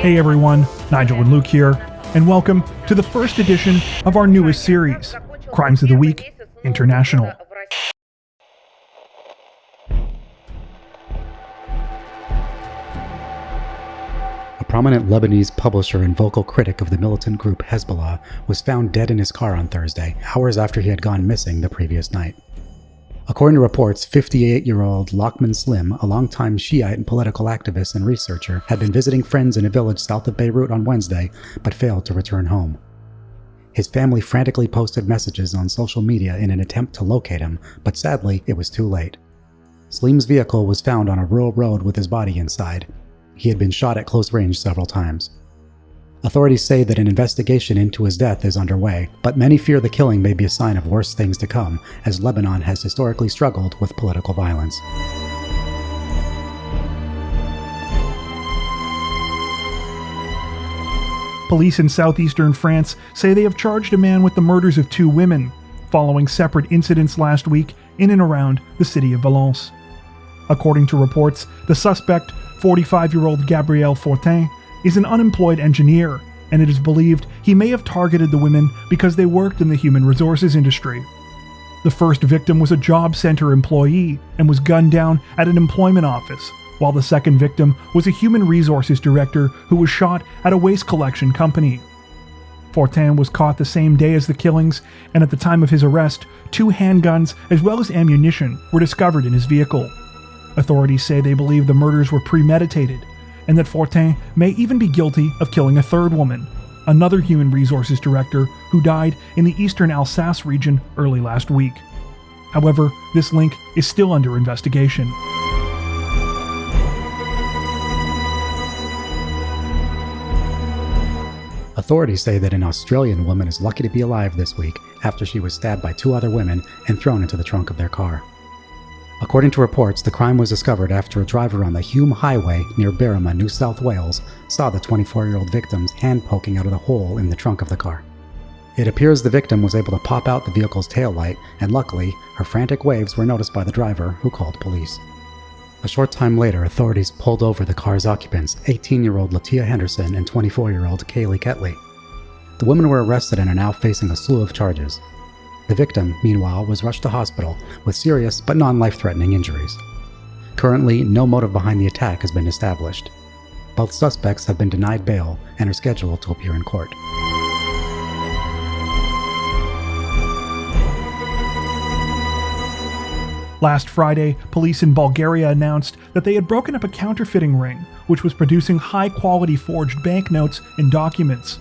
Hey everyone, Nigel and Luke here, and welcome to the first edition of our newest series, Crimes of the Week International. A prominent Lebanese publisher and vocal critic of the militant group Hezbollah was found dead in his car on Thursday, hours after he had gone missing the previous night. According to reports, 58-year-old Lachman Slim, a longtime Shiite and political activist and researcher, had been visiting friends in a village south of Beirut on Wednesday, but failed to return home. His family frantically posted messages on social media in an attempt to locate him, but sadly, it was too late. Slim's vehicle was found on a rural road with his body inside. He had been shot at close range several times. Authorities say that an investigation into his death is underway, but many fear the killing may be a sign of worse things to come, as Lebanon has historically struggled with political violence. Police in southeastern France say they have charged a man with the murders of two women, following separate incidents last week in and around the city of Valence. According to reports, the suspect, 45-year-old Gabriel Fortin, is an unemployed engineer, and it is believed he may have targeted the women because they worked in the human resources industry. The first victim was a job center employee and was gunned down at an employment office, while the second victim was a human resources director who was shot at a waste collection company. Fortin was caught the same day as the killings, and at the time of his arrest, 2 handguns as well as ammunition were discovered in his vehicle. Authorities say they believe the murders were premeditated, and that Fortin may even be guilty of killing a third woman, another human resources director who died in the eastern Alsace region early last week. However, this link is still under investigation. Authorities say that an Australian woman is lucky to be alive this week after she was stabbed by 2 other women and thrown into the trunk of their car. According to reports, the crime was discovered after a driver on the Hume Highway near BERRIMA, New South Wales, saw the 24-year-old victim's hand poking out of the hole in the trunk of the car. It appears the victim was able to pop out the vehicle's taillight, and luckily, her frantic waves were noticed by the driver, who called police. A short time later, authorities pulled over the car's occupants, 18-year-old Latia Henderson and 24-year-old Kaylee Ketley. The women were arrested and are now facing a slew of charges. The victim, meanwhile, was rushed to hospital with serious but non-life-threatening injuries. Currently, no motive behind the attack has been established. Both suspects have been denied bail and are scheduled to appear in court. Last Friday, police in Bulgaria announced that they had broken up a counterfeiting ring, which was producing high-quality forged banknotes and documents.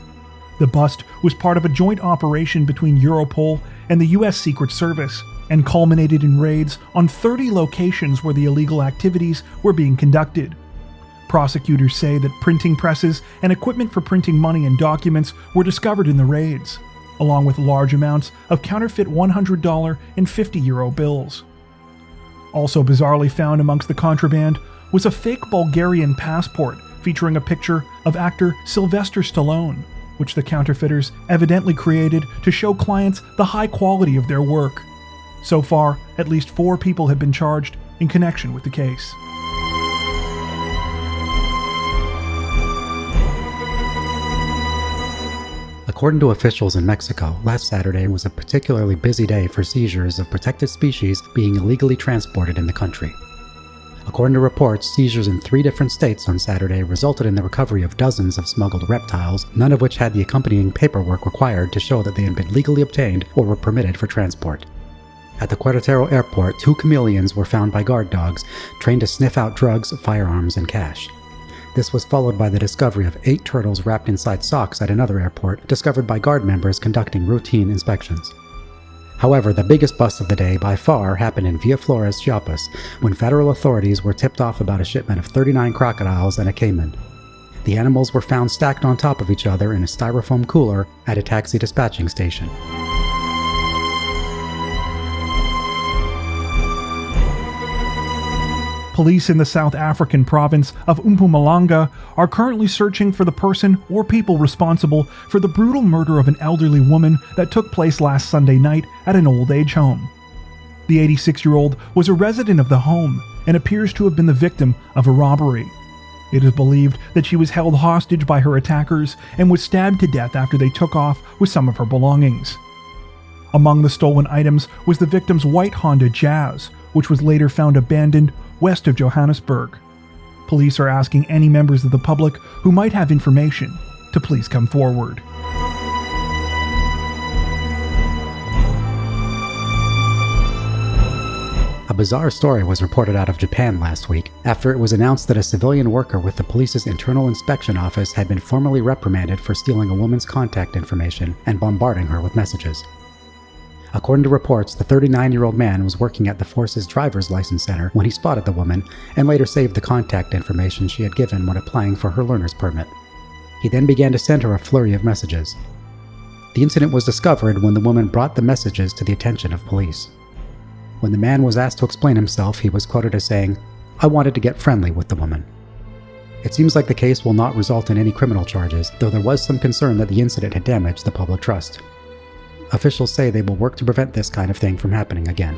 The bust was part of a joint operation between Europol and the U.S. Secret Service, and culminated in raids on 30 locations where the illegal activities were being conducted. Prosecutors say that printing presses and equipment for printing money and documents were discovered in the raids, along with large amounts of counterfeit $100 and €50 bills. Also bizarrely found amongst the contraband was a fake Bulgarian passport featuring a picture of actor Sylvester Stallone, which the counterfeiters evidently created to show clients the high quality of their work. So far, at least 4 people have been charged in connection with the case. According to officials in Mexico, last Saturday was a particularly busy day for seizures of protected species being illegally transported in the country. According to reports, seizures in 3 different states on Saturday resulted in the recovery of dozens of smuggled reptiles, none of which had the accompanying paperwork required to show that they had been legally obtained or were permitted for transport. At the Querétaro airport, 2 chameleons were found by guard dogs, trained to sniff out drugs, firearms, and cash. This was followed by the discovery of 8 turtles wrapped inside socks at another airport, discovered by guard members conducting routine inspections. However, the biggest bust of the day by far happened in Villaflores, Chiapas, when federal authorities were tipped off about a shipment of 39 crocodiles and a caiman. The animals were found stacked on top of each other in a styrofoam cooler at a taxi dispatching station. Police in the South African province of Mpumalanga are currently searching for the person or people responsible for the brutal murder of an elderly woman that took place last Sunday night at an old age home. The 86-year-old was a resident of the home and appears to have been the victim of a robbery. It is believed that she was held hostage by her attackers and was stabbed to death after they took off with some of her belongings. Among the stolen items was the victim's white Honda Jazz, which was later found abandoned west of Johannesburg. Police are asking any members of the public who might have information to please come forward. A bizarre story was reported out of Japan last week after it was announced that a civilian worker with the police's internal inspection office had been formally reprimanded for stealing a woman's contact information and bombarding her with messages. According to reports, the 39-year-old man was working at the force's driver's license center when he spotted the woman and later saved the contact information she had given when applying for her learner's permit. He then began to send her a flurry of messages. The incident was discovered when the woman brought the messages to the attention of police. When the man was asked to explain himself, he was quoted as saying, "I wanted to get friendly with the woman." It seems like the case will not result in any criminal charges, though there was some concern that the incident had damaged the public trust. Officials say they will work to prevent this kind of thing from happening again.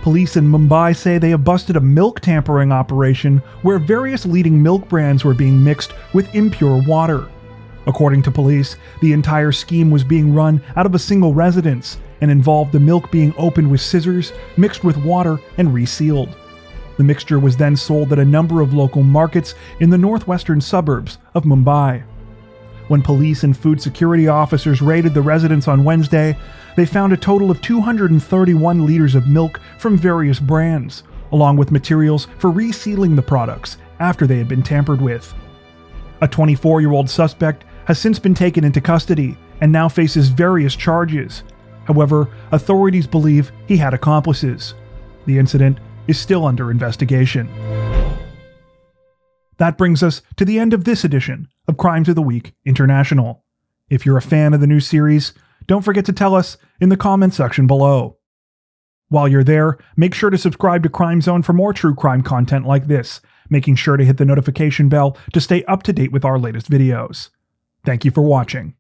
Police in Mumbai say they have busted a milk tampering operation where various leading milk brands were being mixed with impure water. According to police, the entire scheme was being run out of a single residence and involved the milk being opened with scissors, mixed with water, and resealed. The mixture was then sold at a number of local markets in the northwestern suburbs of Mumbai. When police and food security officers raided the residence on Wednesday, they found a total of 231 liters of milk from various brands, along with materials for resealing the products after they had been tampered with. A 24-year-old suspect has since been taken into custody and now faces various charges. However, authorities believe he had accomplices. The incident is still under investigation. That brings us to the end of this edition of Crimes of the Week International. If you're a fan of the new series, don't forget to tell us in the comment section below. While you're there, make sure to subscribe to Crime Zone for more true crime content like this, making sure to hit the notification bell to stay up to date with our latest videos. Thank you for watching.